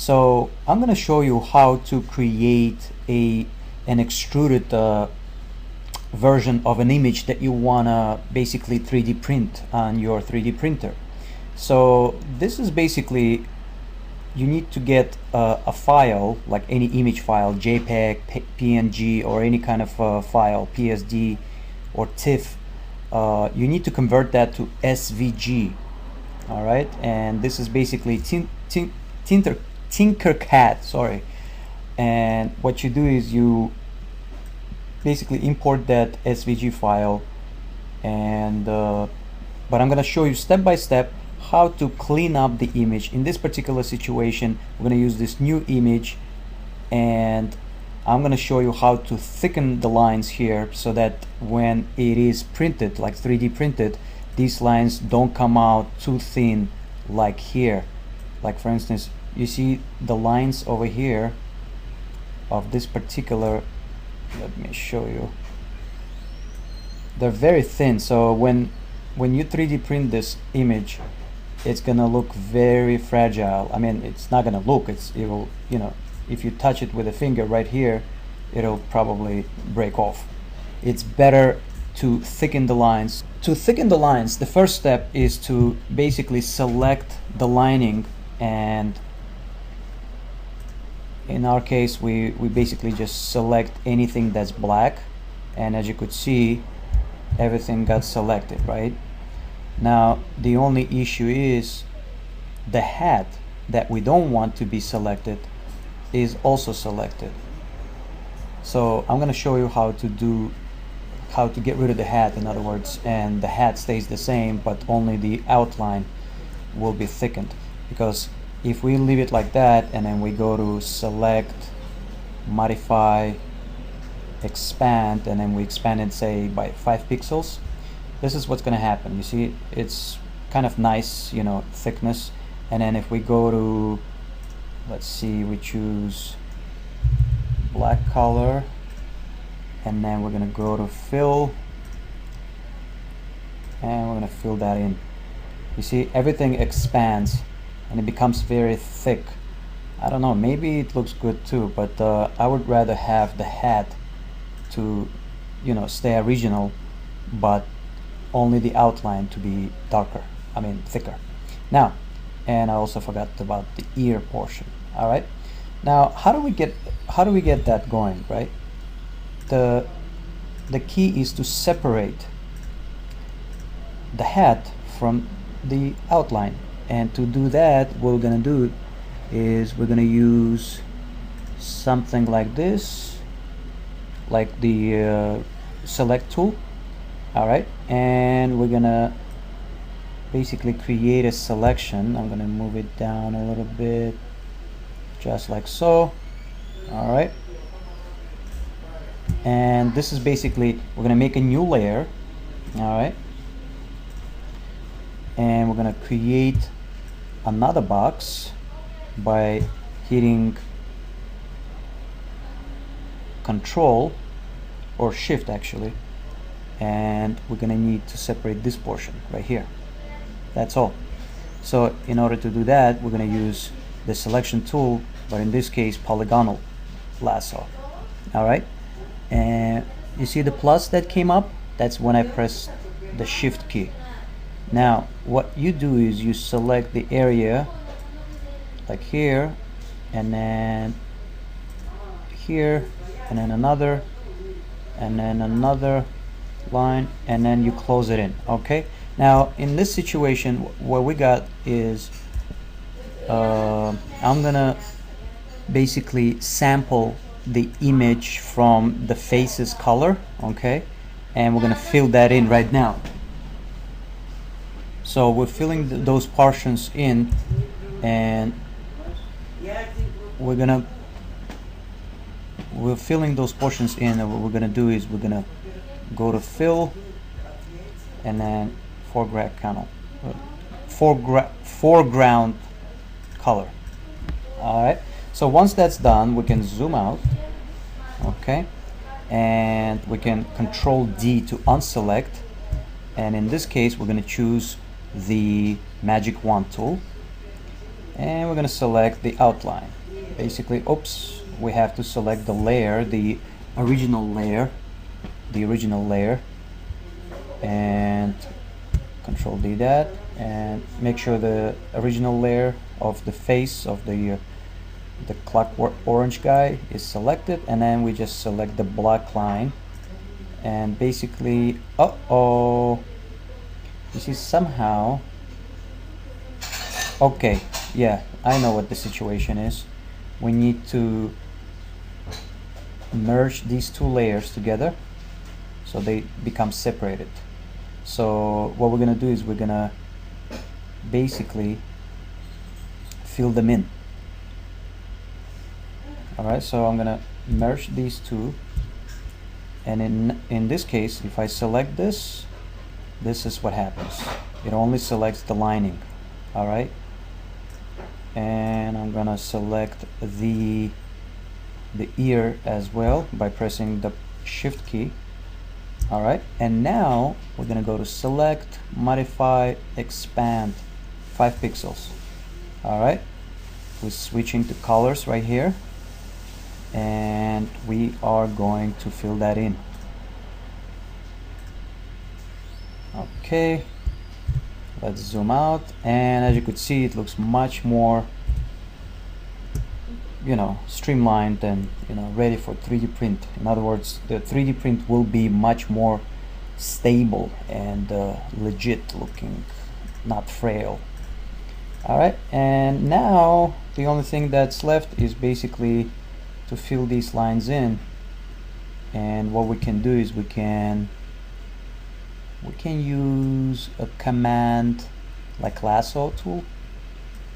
So I'm going to show you how to create an extruded version of an image that you want to basically 3D print on your 3D printer. So this is basically, you need to get a file, like any image file, JPEG, PNG, or any kind of file, PSD or TIFF. You need to convert that to SVG. All right, and this is basically Tinkercad, sorry. And what you do is you basically import that SVG file, and but I'm going to show you step by step how to clean up the image. In this particular situation, we're going to use this new image, and I'm going to show you how to thicken the lines here so that when it is printed, like 3D printed, these lines don't come out too thin like here. Like for instance, you see the lines over here of this particular, let me show you, they're very thin. So when you 3D print this image, it's gonna look very fragile. I mean, it's not gonna look, it will, you know, if you touch it with a finger right here, it'll probably break off. It's better to thicken the lines. To thicken the lines, the first step is to basically select the lining, and in our case we basically just select anything that's black, and as you could see, everything got selected, right? Now the only issue is the hat that we don't want to be selected is also selected. So I'm going to show you how to get rid of the hat, in other words, and the hat stays the same, but only the outline will be thickened. Because if we leave it like that and then we go to select, modify, expand, and then we expand it, say, by 5 pixels, this is what's going to happen. You see, it's kind of nice, you know, thickness. And then if we go to, let's see, we choose black color, and then we're going to go to fill, and we're going to fill that in. You see, everything expands and it becomes very thick. I don't know, maybe it looks good too, but I would rather have the hat to, you know, stay original, but only the outline to be darker, I mean thicker. Now, and I also forgot about the ear portion. All right, now how do we get that going, right? The key is to separate the hat from the outline, and to do that, what we're gonna do is we're gonna use something like this, like the select tool. All right, and we're gonna basically create a selection. I'm gonna move it down a little bit, just like so. All right, and this is basically, we're gonna make a new layer. All right, and we're gonna create another box by hitting Control or Shift actually, and we're gonna need to separate this portion right here. That's all. So in order to do that, we're gonna use the selection tool, but in this case polygonal lasso. All right, and you see the plus that came up? That's when I press the Shift key. Now what you do is you select the area like here, and then here, and then another line, and then you close it in. Okay, now in this situation what we got is I'm gonna basically sample the image from the face's color, okay, and we're gonna fill that in right now. So we're filling those portions in, and we're filling those portions in, and what we're gonna do is we're gonna go to fill, and then foreground color. All right, so once that's done, we can zoom out, okay, and we can Control D to unselect, and in this case we're going to choose the magic wand tool, and we're going to select the outline. Basically, oops, we have to select the layer, the original layer, and Control D that, and make sure the original layer of the face of the clockwork orange guy is selected, and then we just select the black line, and basically, you see somehow, okay, yeah, I know what the situation is. We need to merge these two layers together so they become separated. So what we're gonna do is we're gonna basically fill them in. Alright, so I'm gonna merge these two, and in this case, if I select this is what happens. It only selects the lining. Alright, and I'm gonna select the ear as well by pressing the shift key. Alright, and now we're gonna go to select, modify, expand 5 pixels. Alright, we're switching to colors right here, and we are going to fill that in. Okay, let's zoom out, and as you could see, it looks much more, you know, streamlined and, you know, ready for 3D print. In other words, the 3D print will be much more stable and legit looking, not frail. Alright, and now the only thing that's left is basically to fill these lines in, and what we can do is we can use a command like lasso tool,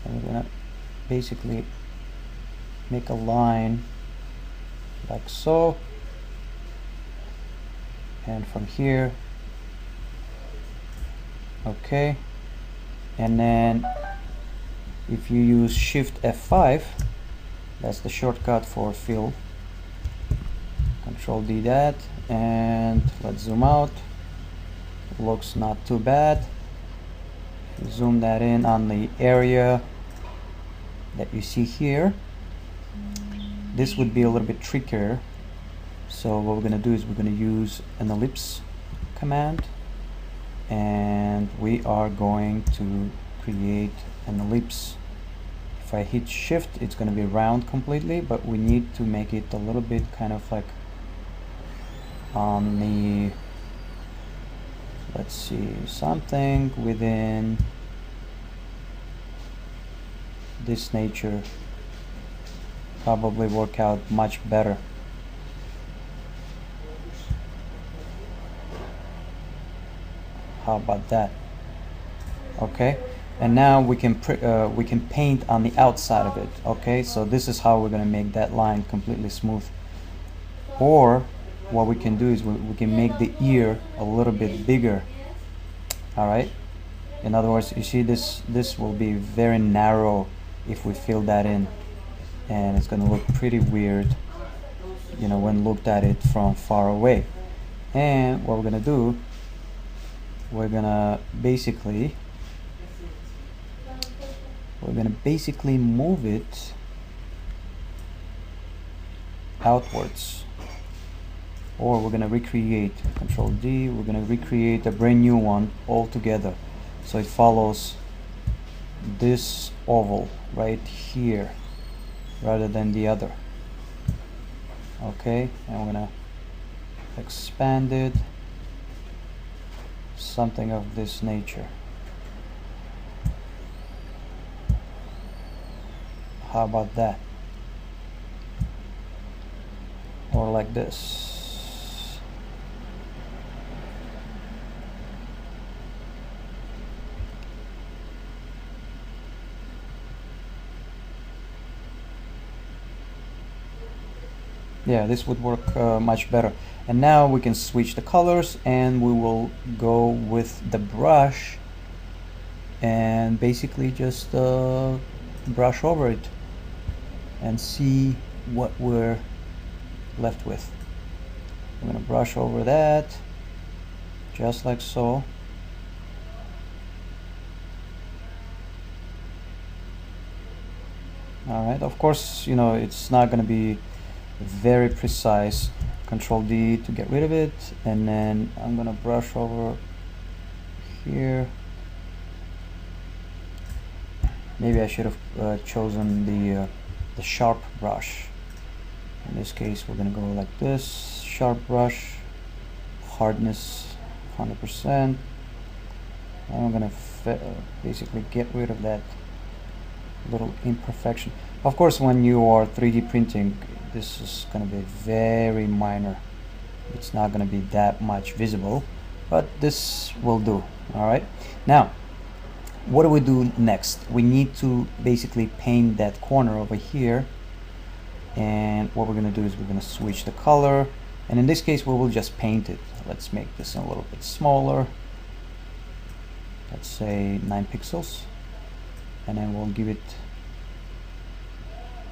and we're gonna basically make a line like so, and from here, okay, and then if you use Shift F5, that's the shortcut for fill, Control D that, and let's zoom out. Looks not too bad. Zoom that in on the area that you see here. This would be a little bit trickier, so what we're going to do is we're going to use an ellipse command, and we are going to create an ellipse. If I hit shift, it's going to be round completely, but we need to make it a little bit kind of like on the, let's see, something within this nature probably work out much better. How about that? Okay, and now we can paint on the outside of it. Okay, so this is how we're going to make that line completely smooth. Or what we can do is we can make the ear a little bit bigger. All right, in other words, you see this will be very narrow if we fill that in, and it's going to look pretty weird, you know, when looked at it from far away. And what we're going to do, we're going to basically move it outwards, or we're going to recreate, Control D, we're going to recreate a brand new one altogether, so it follows this oval right here rather than the other. Okay, and we're going to expand it, something of this nature. How about that? Or like this. Yeah, this would work much better. And now we can switch the colors, and we will go with the brush and basically just brush over it and see what we're left with. I'm going to brush over that just like so. All right, of course, you know, it's not going to be very precise. Control D to get rid of it, and then I'm going to brush over here. Maybe I should have chosen the sharp brush. In this case, we're going to go like this: sharp brush, hardness 100%. And I'm going to basically get rid of that little imperfection. Of course, when you are 3D printing, this is going to be very minor. It's not going to be that much visible, but this will do. All right. Now, what do we do next? We need to basically paint that corner over here. And what we're going to do is we're going to switch the color. And in this case, we will just paint it. Let's make this a little bit smaller. Let's say 9 pixels. And then we'll give it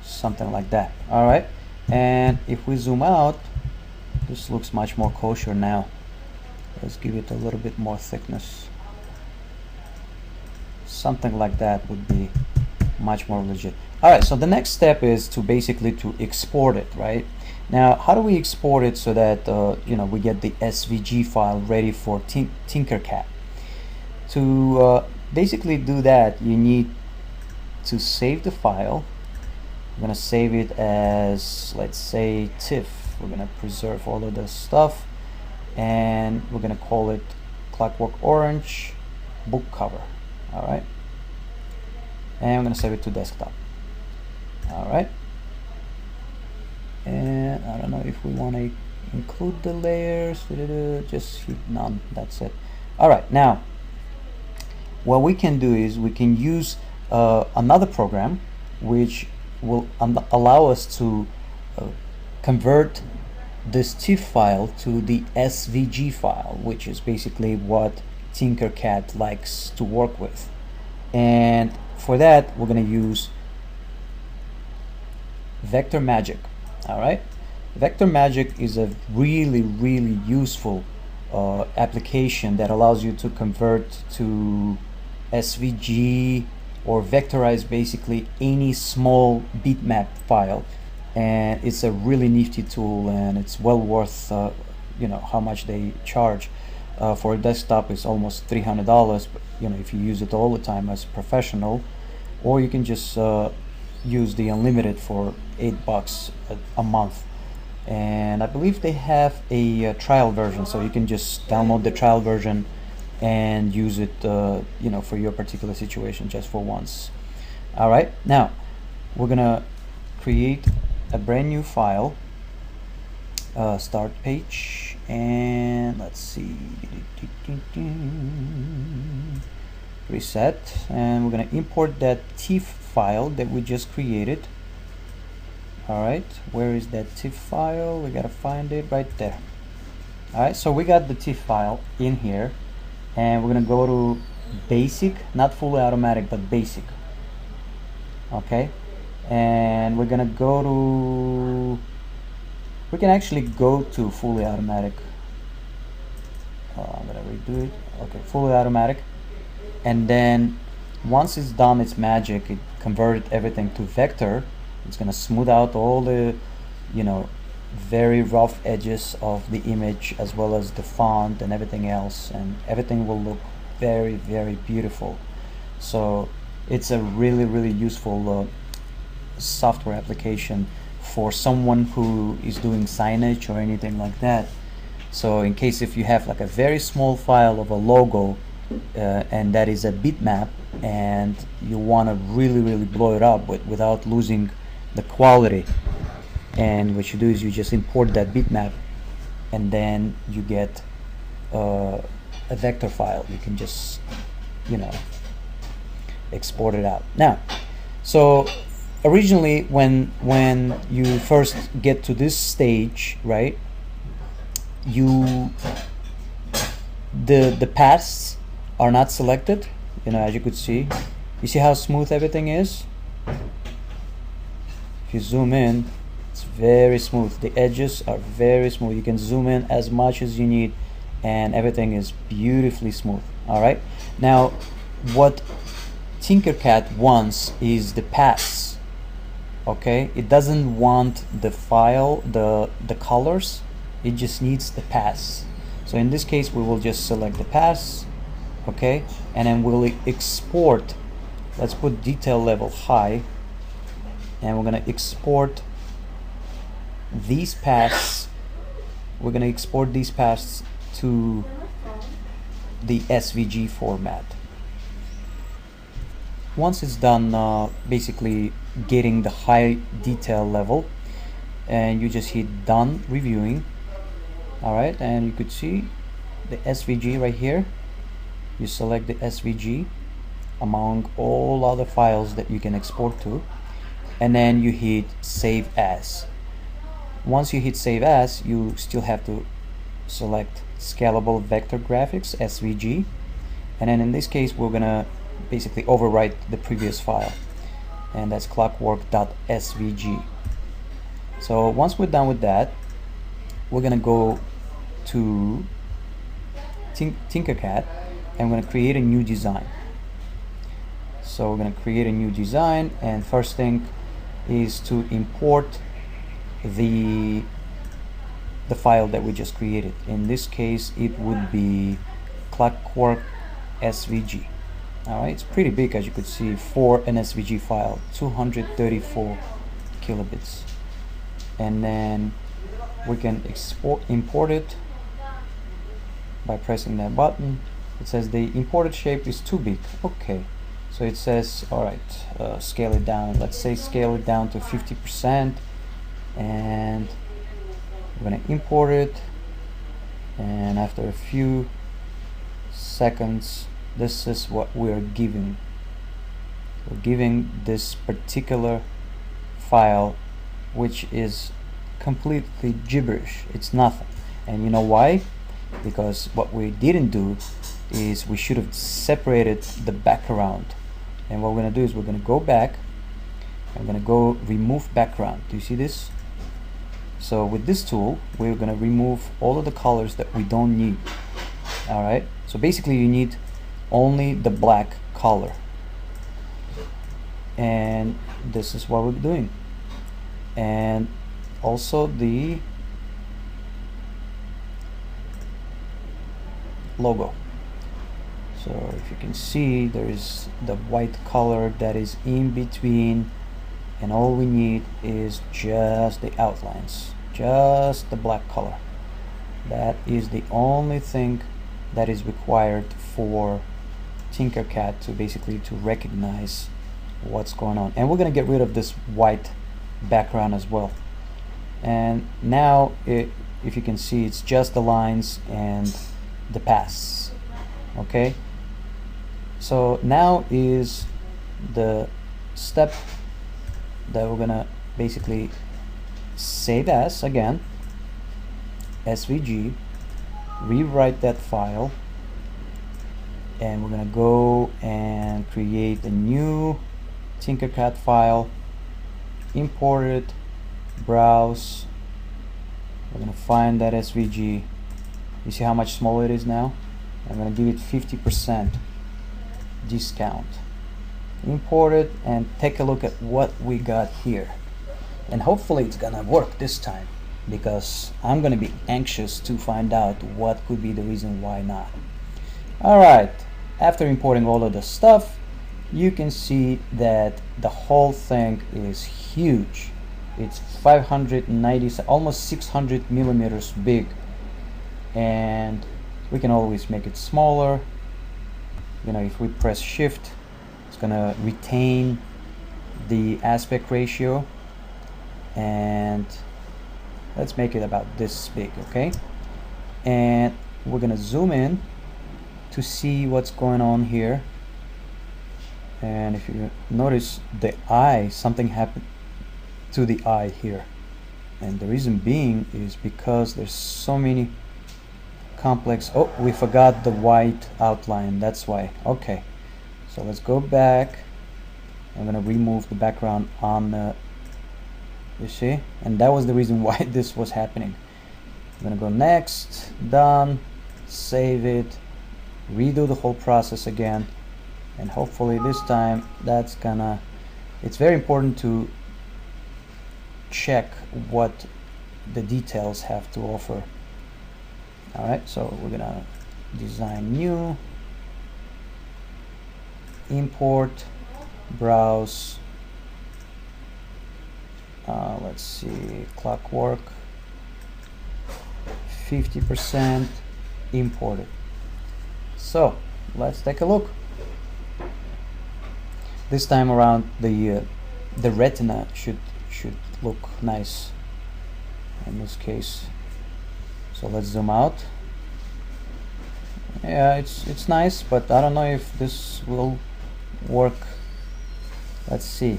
something like that. All right. And if we zoom out, this looks much more kosher now. Let's give it a little bit more thickness. Something like that would be much more legit. All right, so the next step is to basically to export it, right? Now, how do we export it so that you know, we get the SVG file ready for Tinkercad? To basically do that, you need to save the file. I'm gonna save it as, let's say, TIFF. We're gonna preserve all of this stuff, and we're gonna call it Clockwork Orange book cover. All right, and I'm gonna save it to desktop. All right, and I don't know if we want to include the layers. Just hit none. That's it. All right, now what we can do is we can use another program which will allow us to convert this TIFF file to the SVG file, which is basically what Tinkercad likes to work with. And for that, we're going to use Vector Magic. All right, Vector Magic is a really useful application that allows you to convert to SVG or vectorize basically any small bitmap file, and it's a really nifty tool, and it's well worth you know, how much they charge. For a desktop, it's almost $300, but you know, if you use it all the time as a professional, or you can just use the unlimited for $8 a month. And I believe they have a trial version, so you can just download the trial version and use it you know, for your particular situation, just for once. All right, now we're gonna create a brand new file, start page, and let's see, reset, and we're gonna import that TIFF file that we just created. All right, where is that TIFF file? We gotta find it right there. All right, so we got the TIFF file in here, and we're gonna go to basic, not fully automatic, but basic. Okay, and we're gonna go to, we can actually go to fully automatic. I'm gonna redo it. Okay, fully automatic. And then once it's done its magic, it converted everything to vector. It's gonna smooth out all the, you know, very rough edges of the image, as well as the font and everything else, and everything will look very beautiful. So it's a really useful software application for someone who is doing signage or anything like that. So in case if you have like a very small file of a logo and that is a bitmap, and you want to really blow it up without losing the quality, and what you do is you just import that bitmap, and then you get a vector file. You can just, you know, export it out. Now, so originally when you first get to this stage, right, the paths are not selected, you know, as you could see. You see how smooth everything is? If you zoom in, it's very smooth. The edges are very smooth. You can zoom in as much as you need, and everything is beautifully smooth. All right, now what Tinkercad wants is the paths Okay, it doesn't want the file, the colors, it just needs the paths. So in this case we will just select the paths, okay, and then we'll export. Let's put detail level high, and we're gonna export these paths. We're gonna export these paths to the SVG format. Once it's done basically getting the high detail level, and you just hit done reviewing. All right, and you could see the SVG right here. You select the SVG among all other files that you can export to, and then you hit save as. Once you hit save as, you still have to select scalable vector graphics SVG, and then in this case we're gonna basically overwrite the previous file, and that's clockwork.svg. So once we're done with that, we're gonna go to Tinkercad and we're gonna create a new design. So we're gonna create a new design, and first thing is to import the file that we just created. In this case it would be clockwork SVG. Alright, it's pretty big, as you could see, for an SVG file, 234 kilobits. And then we can import it by pressing that button. It says the imported shape is too big. Okay, so it says, alright, scale it down. Let's say scale it down to 50%, and we're gonna import it, and after a few seconds this is what we're giving. We're giving this particular file, which is completely gibberish. It's nothing. And you know why? Because what we didn't do is we should have separated the background. And what we're going to do is we're going to go back. I'm going to go remove background. Do you see this? So with this tool we're going to remove all of the colors that we don't need. Alright, so basically you need only the black color, and this is what we're doing. And also the logo. So if you can see, there is the white color that is in between, and all we need is just the outlines, just the black color. That is the only thing that is required for Tinkercad to basically to recognize what's going on. And we're going to get rid of this white background as well. And now if you can see, it's just the lines and the paths. Okay, so now is the step that we're gonna basically save as again, SVG, rewrite that file, and we're gonna go and create a new Tinkercad file, import it, browse, we're gonna find that SVG. You see how much smaller it is now? I'm gonna give it 50% discount, import it, and take a look at what we got here. And hopefully it's gonna work this time, because I'm gonna be anxious to find out what could be the reason why not. Alright, after importing all of the stuff, you can see that the whole thing is huge. It's 590, almost 600 millimeters big, and we can always make it smaller. You know, if we press shift, it's gonna retain the aspect ratio, and let's make it about this big. Okay, and we're gonna zoom in to see what's going on here. And if you notice the eye, something happened to the eye here, and the reason being is because there's so many complex. Oh, we forgot the white outline, that's why. Okay, so let's go back. I'm gonna remove the background on the, you see, and that was the reason why this was happening. I'm gonna go next, done, save it, redo the whole process again, and hopefully this time that's gonna, it's very important to check what the details have to offer. All right, so we're gonna design new, import, browse, let's see, clockwork, 50%, import it. So let's take a look. This time around the retina should look nice in this case. So let's zoom out. Yeah, it's nice, but I don't know if this will work. Let's see.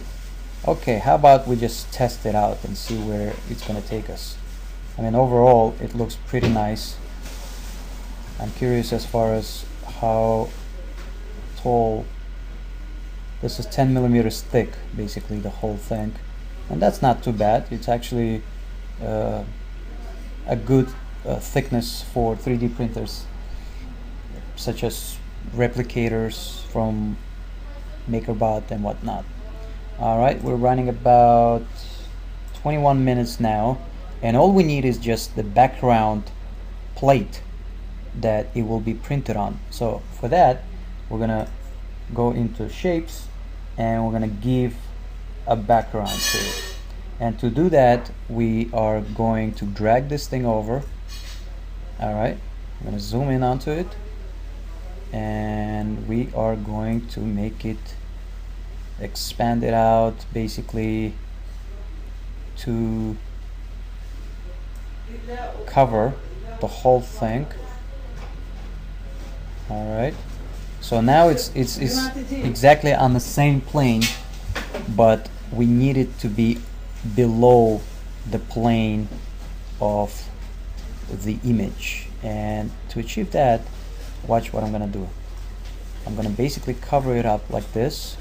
Okay, how about we just test it out and see where it's gonna take us. I mean, overall it looks pretty nice. I'm curious as far as how tall. This is 10 millimeters thick, basically the whole thing, and that's not too bad. It's actually a good thickness for 3D printers, such as replicators from MakerBot and whatnot. All right, we're running about 21 minutes now, and all we need is just the background plate that it will be printed on. So for that, we're gonna go into shapes and we're gonna give a background to it. And to do that, we are going to drag this thing over. All right, I'm gonna zoom in onto it, and we are going to make it expand it out basically to cover the whole thing. All right, so now it's exactly on the same plane, but we need it to be below the plane of the image. And to achieve that, watch what I'm gonna do. I'm gonna basically cover it up like this,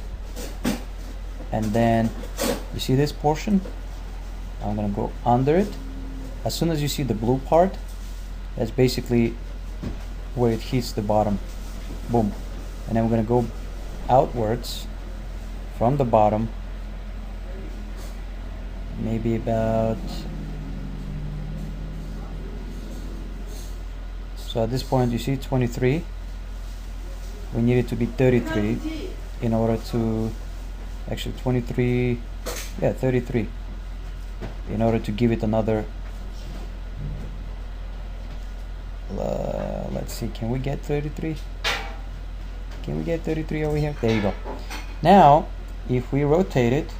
and then you see this portion, I'm gonna go under it. As soon as you see the blue part, that's basically where it hits the bottom. Boom. And then we're gonna go outwards from the bottom, maybe about, so at this point you see 23. We need it to be 33 in order to, actually 23, yeah, 33, in order to give it another, let's see, can we get 33? Can we get 33 over here? There you go. Now if we rotate it,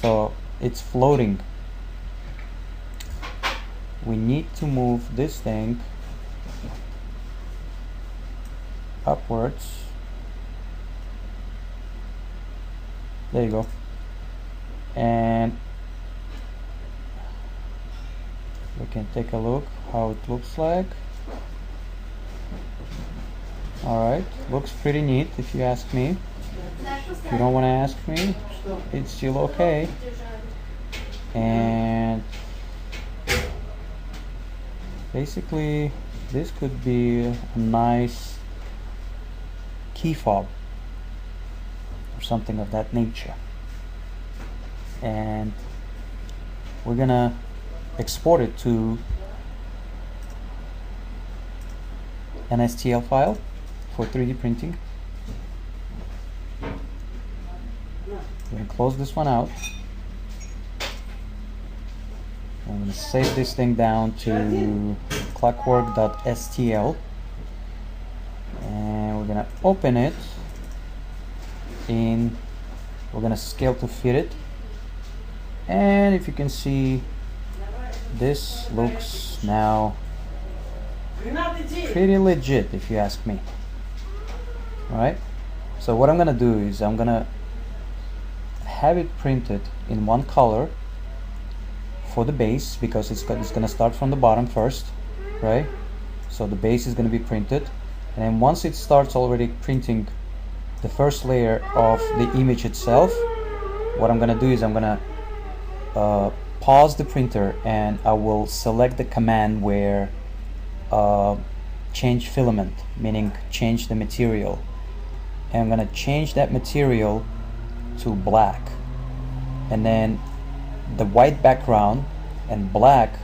so it's floating. We need to move this thing upwards. There you go. And we can take a look how it looks like. Alright, looks pretty neat if you ask me. If you don't want to ask me, it's still okay. And basically this could be a nice key fob or something of that nature. And we're gonna export it to an STL file for 3D printing. We're gonna close this one out. I'm gonna save this thing down to clockwork.stl, and we're gonna open it in, we're gonna scale to fit it. And if you can see, this looks now pretty legit if you ask me. Alright, so what I'm gonna do is I'm gonna have it printed in one color for the base, because it's gonna start from the bottom first, right? So the base is gonna be printed, and then once it starts already printing the first layer of the image itself, what I'm gonna do is I'm gonna pause the printer, and I will select the command where change filament, meaning change the material, and I'm gonna change that material to black, and then the white background and black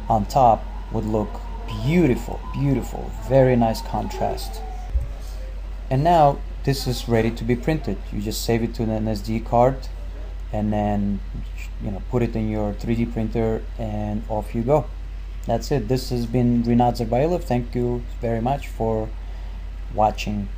on top would look beautiful, beautiful, very nice contrast. And now this is ready to be printed. You just save it to an SD card and then put it in your 3D printer and off you go. That's it. This has been Rinat Zagbailov. Thank you very much for watching.